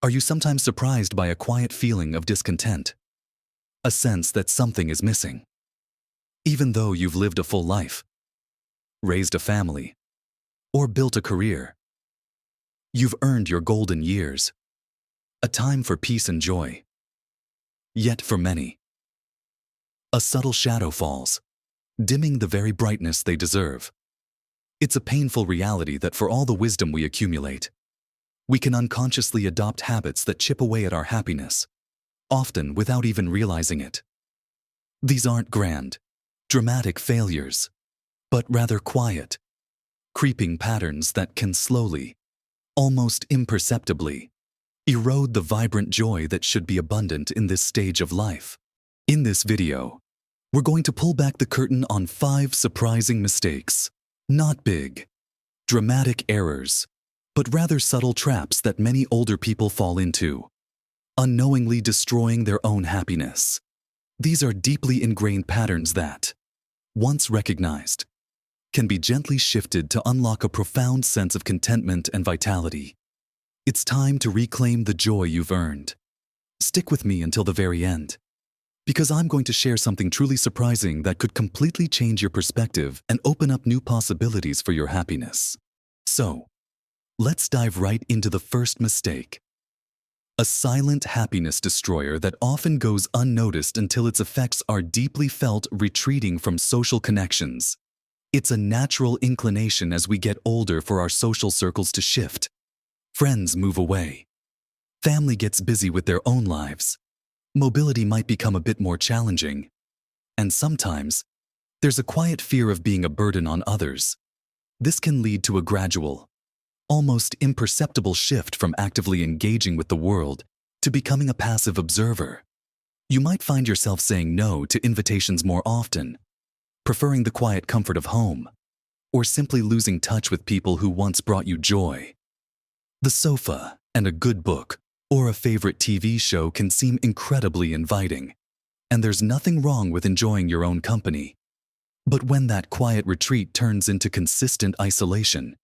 Are you sometimes surprised by a quiet feeling of discontent? A sense that something is missing? Even though you've lived a full life, raised a family, or built a career, you've earned your golden years, a time for peace and joy. Yet for many, a subtle shadow falls, dimming the very brightness they deserve. It's a painful reality that for all the wisdom we accumulate, we can unconsciously adopt habits that chip away at our happiness, often without even realizing it. These aren't grand, dramatic failures, but rather quiet, creeping patterns that can slowly, almost imperceptibly, erode the vibrant joy that should be abundant in this stage of life. In this video, we're going to pull back the curtain on 5 surprising mistakes, not big, dramatic errors, but rather subtle traps that many older people fall into, unknowingly destroying their own happiness. These are deeply ingrained patterns that, once recognized, can be gently shifted to unlock a profound sense of contentment and vitality. It's time to reclaim the joy you've earned. Stick with me until the very end, because I'm going to share something truly surprising that could completely change your perspective and open up new possibilities for your happiness. So, let's dive right into the first mistake. A silent happiness destroyer that often goes unnoticed until its effects are deeply felt retreating from social connections. It's a natural inclination as we get older for our social circles to shift. Friends move away. Family gets busy with their own lives. Mobility might become a bit more challenging. And sometimes, there's a quiet fear of being a burden on others. This can lead to a gradual, almost imperceptible shift from actively engaging with the world to becoming a passive observer. You might find yourself saying no to invitations more often, preferring the quiet comfort of home, or simply losing touch with people who once brought you joy. The sofa and a good book or a favorite TV show can seem incredibly inviting, and there's nothing wrong with enjoying your own company. But when that quiet retreat turns into consistent isolation,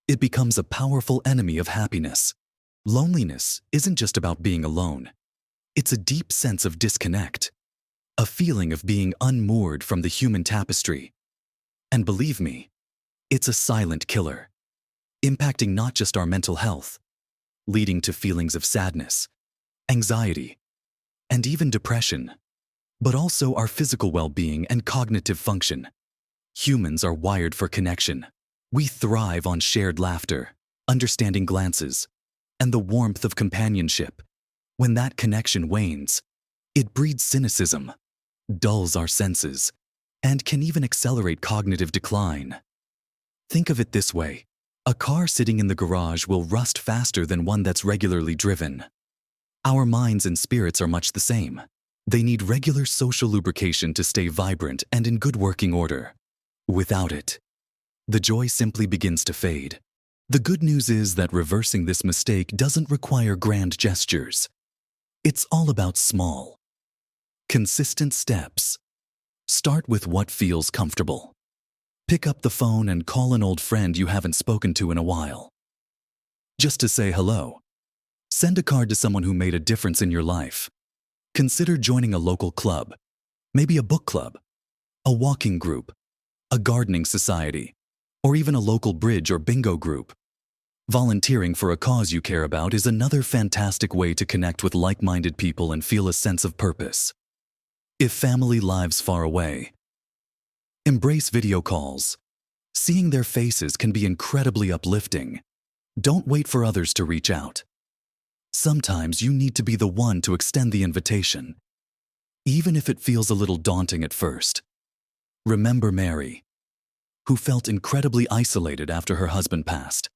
it becomes a powerful enemy of happiness. Loneliness isn't just about being alone. It's a deep sense of disconnect, a feeling of being unmoored from the human tapestry. And believe me, it's a silent killer, impacting not just our mental health, leading to feelings of sadness, anxiety, and even depression, but also our physical well-being and cognitive function. Humans are wired for connection. We thrive on shared laughter, understanding glances, and the warmth of companionship. When that connection wanes, it breeds cynicism, dulls our senses, and can even accelerate cognitive decline. Think of it this way: a car sitting in the garage will rust faster than one that's regularly driven. Our minds and spirits are much the same. They need regular social lubrication to stay vibrant and in good working order. Without it, the joy simply begins to fade. The good news is that reversing this mistake doesn't require grand gestures. It's all about small, consistent steps. Start with what feels comfortable. Pick up the phone and call an old friend you haven't spoken to in a while, just to say hello. Send a card to someone who made a difference in your life. Consider joining a local club, maybe a book club, a walking group, a gardening society, or even a local bridge or bingo group. Volunteering for a cause you care about is another fantastic way to connect with like-minded people and feel a sense of purpose. If family lives far away, embrace video calls. Seeing their faces can be incredibly uplifting. Don't wait for others to reach out. Sometimes you need to be the one to extend the invitation, even if it feels a little daunting at first. Remember Mary, who felt incredibly isolated after her husband passed.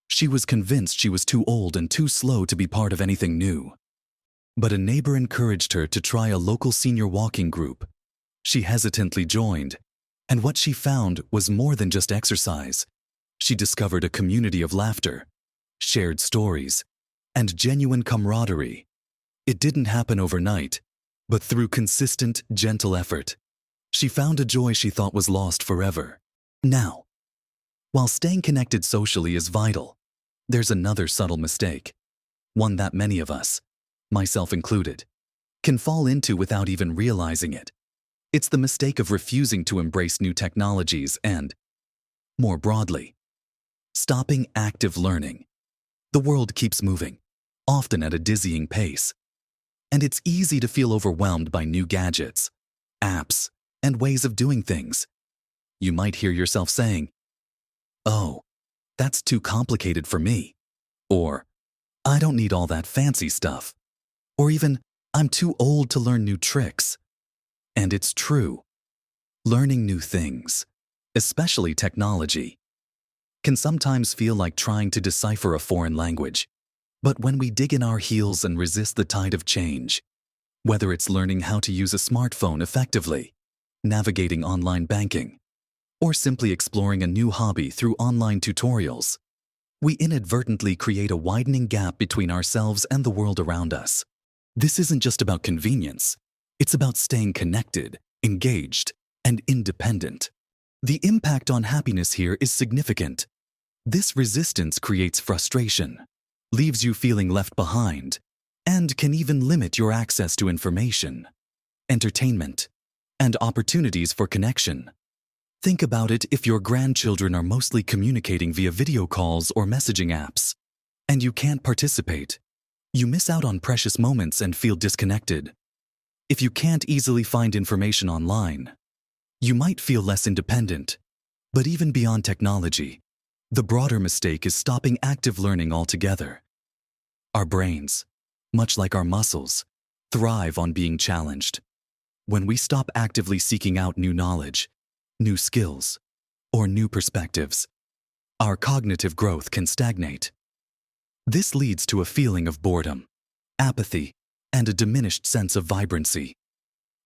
She was convinced she was too old and too slow to be part of anything new. But a neighbor encouraged her to try a local senior walking group. She hesitantly joined, and what she found was more than just exercise. She discovered a community of laughter, shared stories, and genuine camaraderie. It didn't happen overnight, but through consistent, gentle effort, she found a joy she thought was lost forever. Now, while staying connected socially is vital, there's another subtle mistake. one that many of us, myself included, can fall into without even realizing it. It's the mistake of refusing to embrace new technologies and, more broadly, stopping active learning. The world keeps moving, often at a dizzying pace, and it's easy to feel overwhelmed by new gadgets, apps, and ways of doing things. You might hear yourself saying, "Oh, that's too complicated for me," or "I don't need all that fancy stuff," or even, "I'm too old to learn new tricks." And it's true. Learning new things, especially technology, can sometimes feel like trying to decipher a foreign language. But when we dig in our heels and resist the tide of change, whether it's learning how to use a smartphone effectively, navigating online banking, or simply exploring a new hobby through online tutorials, we inadvertently create a widening gap between ourselves and the world around us. This isn't just about convenience. It's about staying connected, engaged, and independent. The impact on happiness here is significant. This resistance creates frustration, leaves you feeling left behind, and can even limit your access to information, entertainment, and opportunities for connection. Think about it if your grandchildren are mostly communicating via video calls or messaging apps, and you can't participate. You miss out on precious moments and feel disconnected. If you can't easily find information online, you might feel less independent. But even beyond technology, the broader mistake is stopping active learning altogether. Our brains, much like our muscles, thrive on being challenged. When we stop actively seeking out new knowledge, new skills, or new perspectives, our cognitive growth can stagnate. This leads to a feeling of boredom, apathy, and a diminished sense of vibrancy.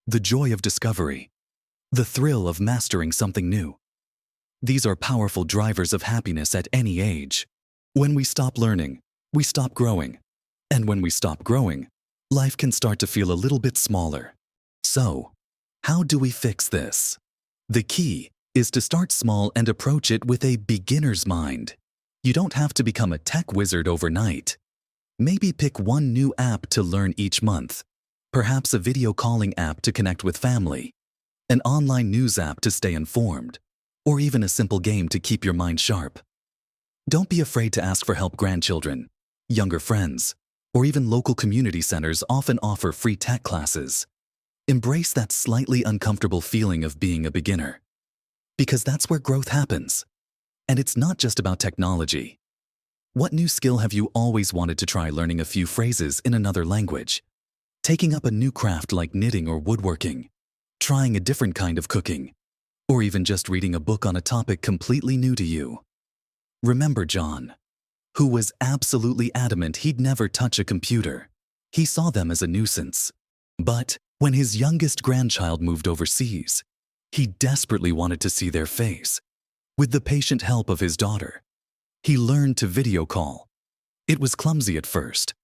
The joy of discovery, the thrill of mastering something new. These are powerful drivers of happiness at any age. When we stop learning, we stop growing. And when we stop growing, life can start to feel a little bit smaller. So, how do we fix this? The key is to start small and approach it with a beginner's mind. You don't have to become a tech wizard overnight. Maybe pick one new app to learn each month, perhaps a video calling app to connect with family, an online news app to stay informed, or even a simple game to keep your mind sharp. Don't be afraid to ask for help. Grandchildren, younger friends, or even local community centers often offer free tech classes. Embrace that slightly uncomfortable feeling of being a beginner, because that's where growth happens. And it's not just about technology. What new skill have you always wanted to try? Learning a few phrases in another language, taking up a new craft like knitting or woodworking, trying a different kind of cooking, or even just reading a book on a topic completely new to you. Remember John, who was absolutely adamant he'd never touch a computer. He saw them as a nuisance. But when his youngest grandchild moved overseas, he desperately wanted to see their face. With the patient help of his daughter, he learned to video call. It was clumsy at first,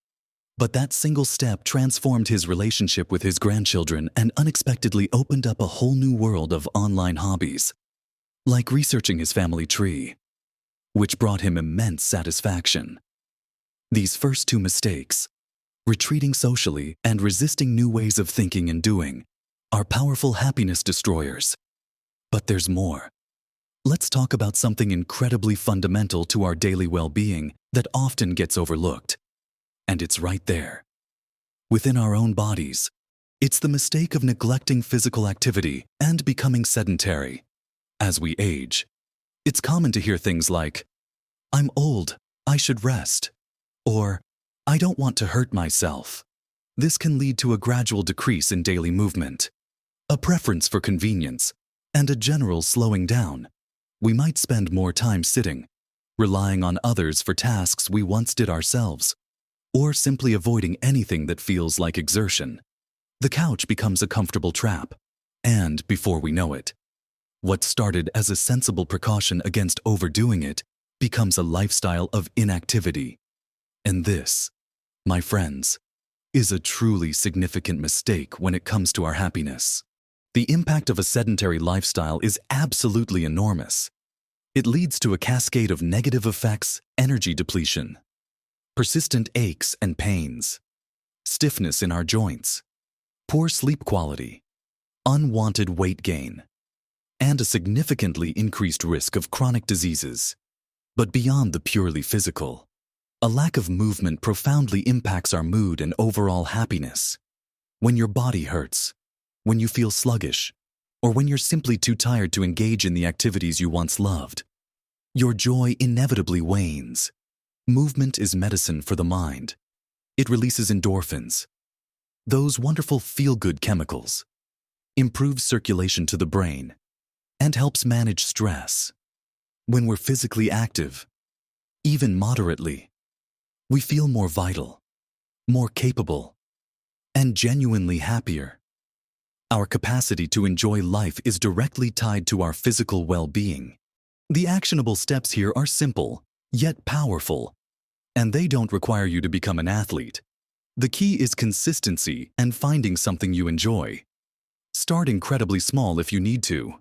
but that single step transformed his relationship with his grandchildren and unexpectedly opened up a whole new world of online hobbies, like researching his family tree, which brought him immense satisfaction. These first two mistakes, retreating socially and resisting new ways of thinking and doing, are powerful happiness destroyers. But there's more. Let's talk about something incredibly fundamental to our daily well-being that often gets overlooked. And it's right there, within our own bodies. It's the mistake of neglecting physical activity and becoming sedentary. As we age, it's common to hear things like, "I'm old, I should rest," or "I don't want to hurt myself." This can lead to a gradual decrease in daily movement, a preference for convenience, and a general slowing down. We might spend more time sitting, relying on others for tasks we once did ourselves, or simply avoiding anything that feels like exertion. The couch becomes a comfortable trap, and before we know it, what started as a sensible precaution against overdoing it becomes a lifestyle of inactivity. And this, my friends, is a truly significant mistake when it comes to our happiness. The impact of a sedentary lifestyle is absolutely enormous. It leads to a cascade of negative effects: energy depletion, persistent aches and pains, stiffness in our joints, poor sleep quality, unwanted weight gain, and a significantly increased risk of chronic diseases. But beyond the purely physical, a lack of movement profoundly impacts our mood and overall happiness. When your body hurts, when you feel sluggish, or when you're simply too tired to engage in the activities you once loved, your joy inevitably wanes. Movement is medicine for the mind. It releases endorphins, those wonderful feel-good chemicals, improves circulation to the brain, and helps manage stress. When we're physically active, even moderately, we feel more vital, more capable, and genuinely happier. Our capacity to enjoy life is directly tied to our physical well-being. The actionable steps here are simple, yet powerful, and they don't require you to become an athlete. The key is consistency and finding something you enjoy. Start incredibly small if you need to.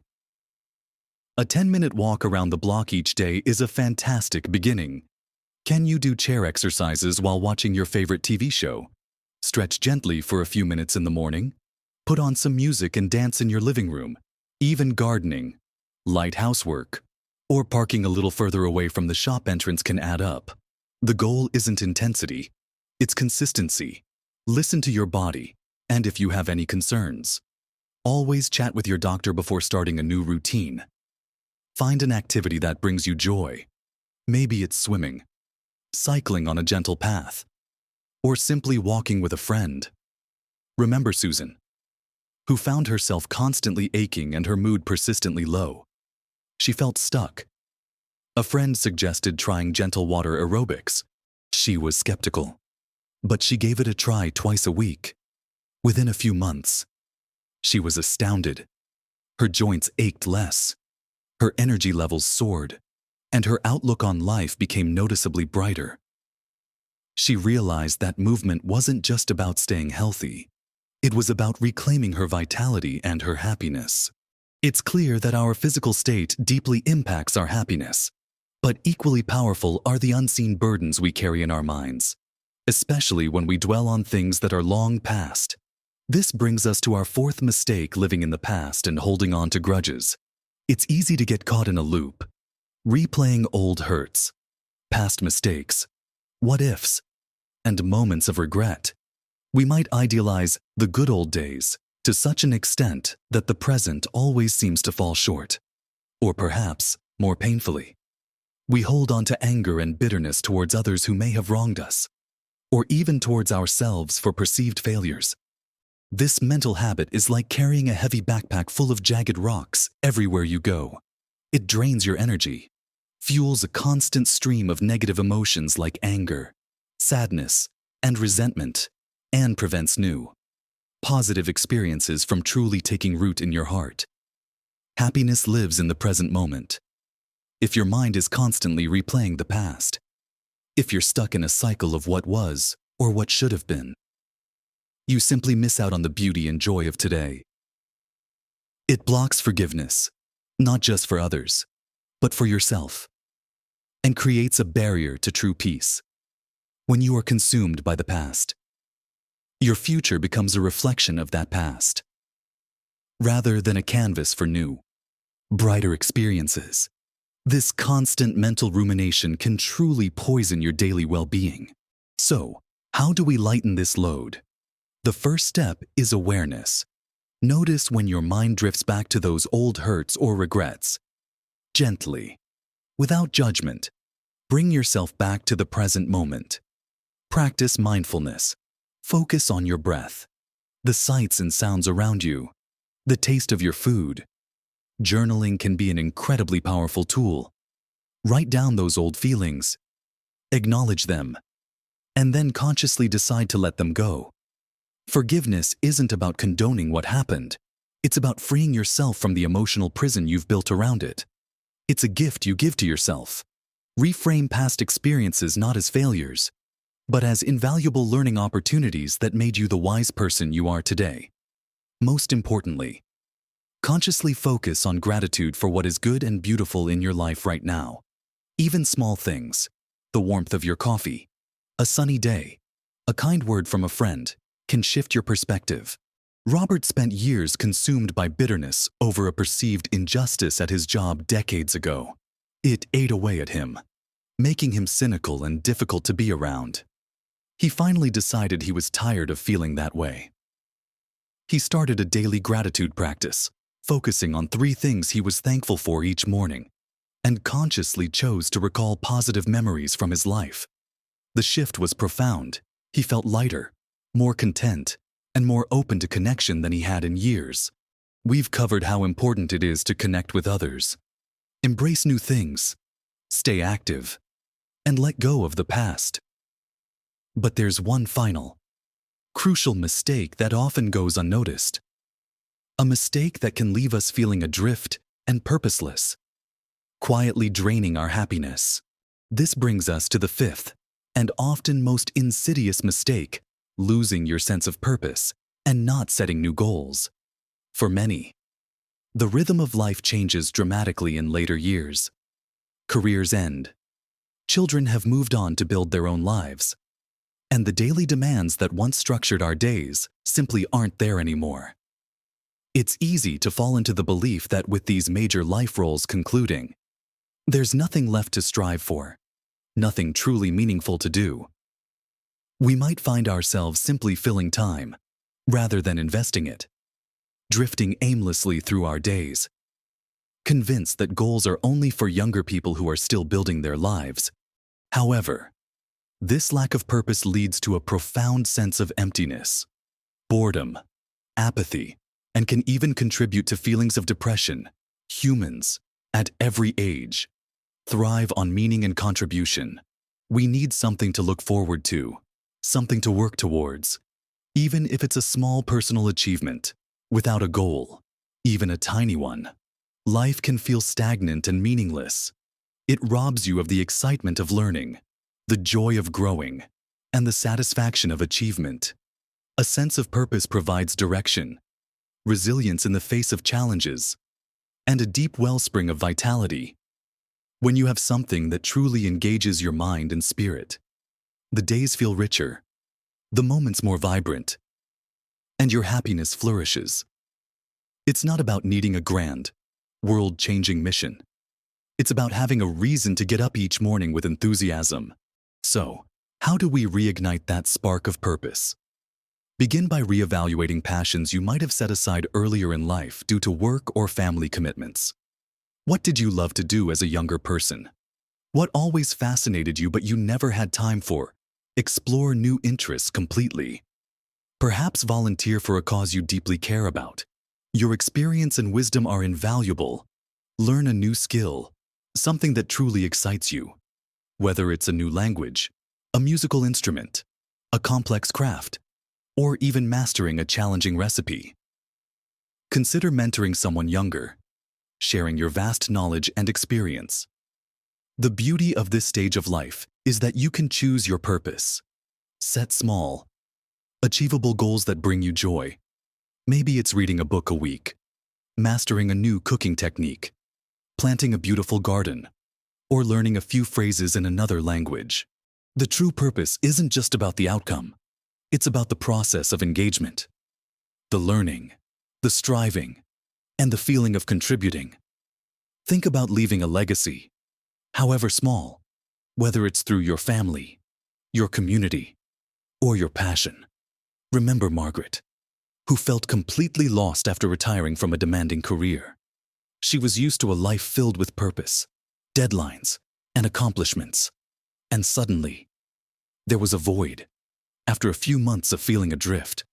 A 10-minute walk around the block each day is a fantastic beginning. Can you do chair exercises while watching your favorite TV show? Stretch gently for a few minutes in the morning? Put on some music and dance in your living room. Even gardening, light housework, or parking a little further away from the shop entrance can add up. The goal isn't intensity, it's consistency. Listen to your body, and if you have any concerns, always chat with your doctor before starting a new routine. Find an activity that brings you joy. Maybe it's swimming, cycling on a gentle path, or simply walking with a friend. Remember Susan, who found herself constantly aching and her mood persistently low. She felt stuck. A friend suggested trying gentle water aerobics. She was skeptical, but she gave it a try twice a week. Within a few months, she was astounded. Her joints ached less, her energy levels soared, and her outlook on life became noticeably brighter. She realized that movement wasn't just about staying healthy. It was about reclaiming her vitality and her happiness. It's clear that our physical state deeply impacts our happiness, but equally powerful are the unseen burdens we carry in our minds, especially when we dwell on things that are long past. This brings us to our fourth mistake: living in the past and holding on to grudges. It's easy to get caught in a loop, replaying old hurts, past mistakes, what-ifs, and moments of regret. We might idealize the good old days to such an extent that the present always seems to fall short. Or perhaps, more painfully, we hold on to anger and bitterness towards others who may have wronged us, or even towards ourselves for perceived failures. This mental habit is like carrying a heavy backpack full of jagged rocks everywhere you go. It drains your energy, fuels a constant stream of negative emotions like anger, sadness, and resentment, and prevents new, positive experiences from truly taking root in your heart. Happiness lives in the present moment. If your mind is constantly replaying the past, if you're stuck in a cycle of what was or what should have been, you simply miss out on the beauty and joy of today. It blocks forgiveness, not just for others, but for yourself, and creates a barrier to true peace. When you are consumed by the past, your future becomes a reflection of that past, rather than a canvas for new, brighter experiences. This constant mental rumination can truly poison your daily well-being. So, how do we lighten this load? The first step is awareness. Notice when your mind drifts back to those old hurts or regrets. Gently, without judgment, bring yourself back to the present moment. Practice mindfulness. Focus on your breath, the sights and sounds around you, the taste of your food. Journaling can be an incredibly powerful tool. Write down those old feelings, acknowledge them, and then consciously decide to let them go. Forgiveness isn't about condoning what happened. It's about freeing yourself from the emotional prison you've built around it. It's a gift you give to yourself. Reframe past experiences not as failures, but as invaluable learning opportunities that made you the wise person you are today. Most importantly, consciously focus on gratitude for what is good and beautiful in your life right now. Even small things, the warmth of your coffee, A sunny day, a kind word from a friend, can shift your perspective. Robert spent years consumed by bitterness over a perceived injustice at his job decades ago. It ate away at him, making him cynical and difficult to be around. He finally decided he was tired of feeling that way. He started a daily gratitude practice, focusing on 3 things he was thankful for each morning, and consciously chose to recall positive memories from his life. The shift was profound. He felt lighter, more content, and more open to connection than he had in years. We've covered how important it is to connect with others, embrace new things, stay active, and let go of the past. But there's one final, crucial mistake that often goes unnoticed. A mistake that can leave us feeling adrift and purposeless, quietly draining our happiness. This brings us to the 5th, and often most insidious mistake, losing your sense of purpose and not setting new goals. For many, the rhythm of life changes dramatically in later years. Careers end. Children have moved on to build their own lives. And the daily demands that once structured our days simply aren't there anymore. It's easy to fall into the belief that with these major life roles concluding, there's nothing left to strive for, nothing truly meaningful to do. We might find ourselves simply filling time, rather than investing it, drifting aimlessly through our days, convinced that goals are only for younger people who are still building their lives. However, this lack of purpose leads to a profound sense of emptiness, boredom, apathy, and can even contribute to feelings of depression. Humans, at every age, thrive on meaning and contribution. We need something to look forward to, something to work towards, even if it's a small personal achievement. Without a goal, even a tiny one, life can feel stagnant and meaningless. It robs you of the excitement of learning, the joy of growing, and the satisfaction of achievement. A sense of purpose provides direction, resilience in the face of challenges, and a deep wellspring of vitality. When you have something that truly engages your mind and spirit, the days feel richer, the moments more vibrant, and your happiness flourishes. It's not about needing a grand, world-changing mission. It's about having a reason to get up each morning with enthusiasm. So, how do we reignite that spark of purpose? Begin by reevaluating passions you might have set aside earlier in life due to work or family commitments. What did you love to do as a younger person? What always fascinated you but you never had time for? Explore new interests completely. Perhaps volunteer for a cause you deeply care about. Your experience and wisdom are invaluable. Learn a new skill, something that truly excites you. Whether it's a new language, a musical instrument, a complex craft, or even mastering a challenging recipe. Consider mentoring someone younger, sharing your vast knowledge and experience. The beauty of this stage of life is that you can choose your purpose. Set small, achievable goals that bring you joy. Maybe it's reading a book a week, mastering a new cooking technique, planting a beautiful garden, or learning a few phrases in another language. The true purpose isn't just about the outcome. It's about the process of engagement, the learning, the striving, and the feeling of contributing. Think about leaving a legacy, however small, whether it's through your family, your community, or your passion. Remember Margaret, who felt completely lost after retiring from a demanding career. She was used to a life filled with purpose, deadlines, and accomplishments. And suddenly, there was a void. After a few months of feeling adrift,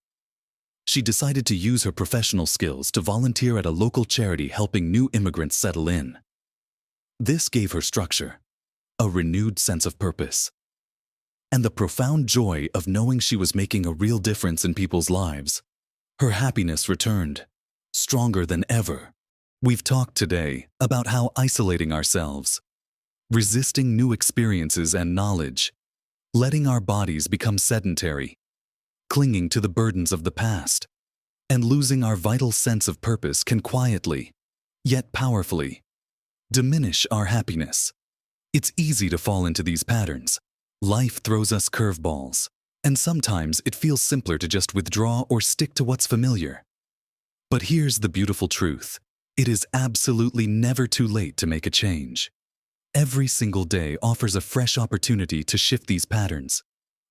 she decided to use her professional skills to volunteer at a local charity helping new immigrants settle in. This gave her structure, a renewed sense of purpose, and the profound joy of knowing she was making a real difference in people's lives. Her happiness returned, stronger than ever. We've talked today about how isolating ourselves, resisting new experiences and knowledge, letting our bodies become sedentary, clinging to the burdens of the past, and losing our vital sense of purpose can quietly, yet powerfully, diminish our happiness. It's easy to fall into these patterns, Life throws us curveballs, and sometimes it feels simpler to just withdraw or stick to what's familiar. But here's the beautiful truth. It is absolutely never too late to make a change. Every single day offers a fresh opportunity to shift these patterns,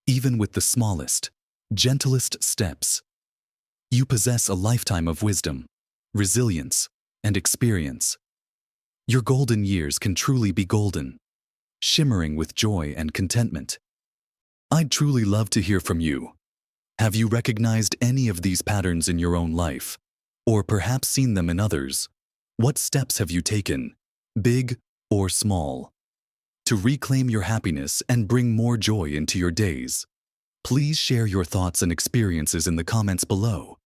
even with the smallest, gentlest steps. You possess a lifetime of wisdom, resilience, and experience. Your golden years can truly be golden, shimmering with joy and contentment. I'd truly love to hear from you. Have you recognized any of these patterns in your own life? Or perhaps seen them in others? What steps have you taken, big or small, to reclaim your happiness and bring more joy into your days? Please share your thoughts and experiences in the comments below.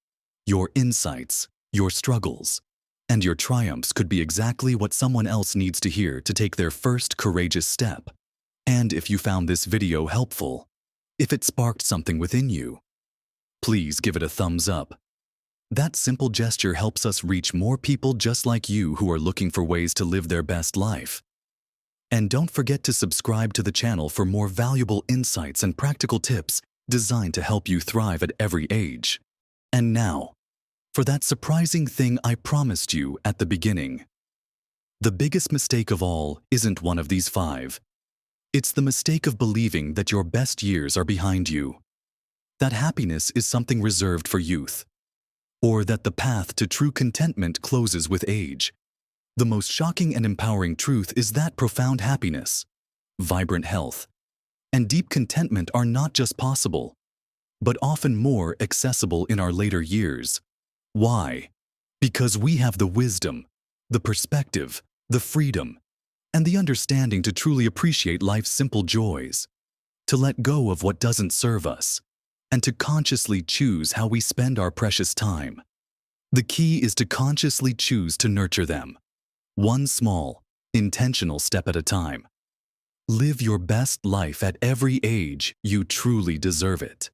Your insights, your struggles, and your triumphs could be exactly what someone else needs to hear to take their first courageous step. And if you found this video helpful, if it sparked something within you, please give it a thumbs up. That simple gesture helps us reach more people just like you who are looking for ways to live their best life. And don't forget to subscribe to the channel for more valuable insights and practical tips designed to help you thrive at every age. And now, for that surprising thing I promised you at the beginning. The biggest mistake of all isn't one of these 5. It's the mistake of believing that your best years are behind you, that happiness is something reserved for youth, or that the path to true contentment closes with age. The most shocking and empowering truth is that profound happiness, vibrant health, and deep contentment are not just possible, but often more accessible in our later years. Why? Because we have the wisdom, the perspective, the freedom, and the understanding to truly appreciate life's simple joys, to let go of what doesn't serve us, and to consciously choose how we spend our precious time. The key is to consciously choose to nurture them, one small, intentional step at a time. Live your best life at every age. You truly deserve it.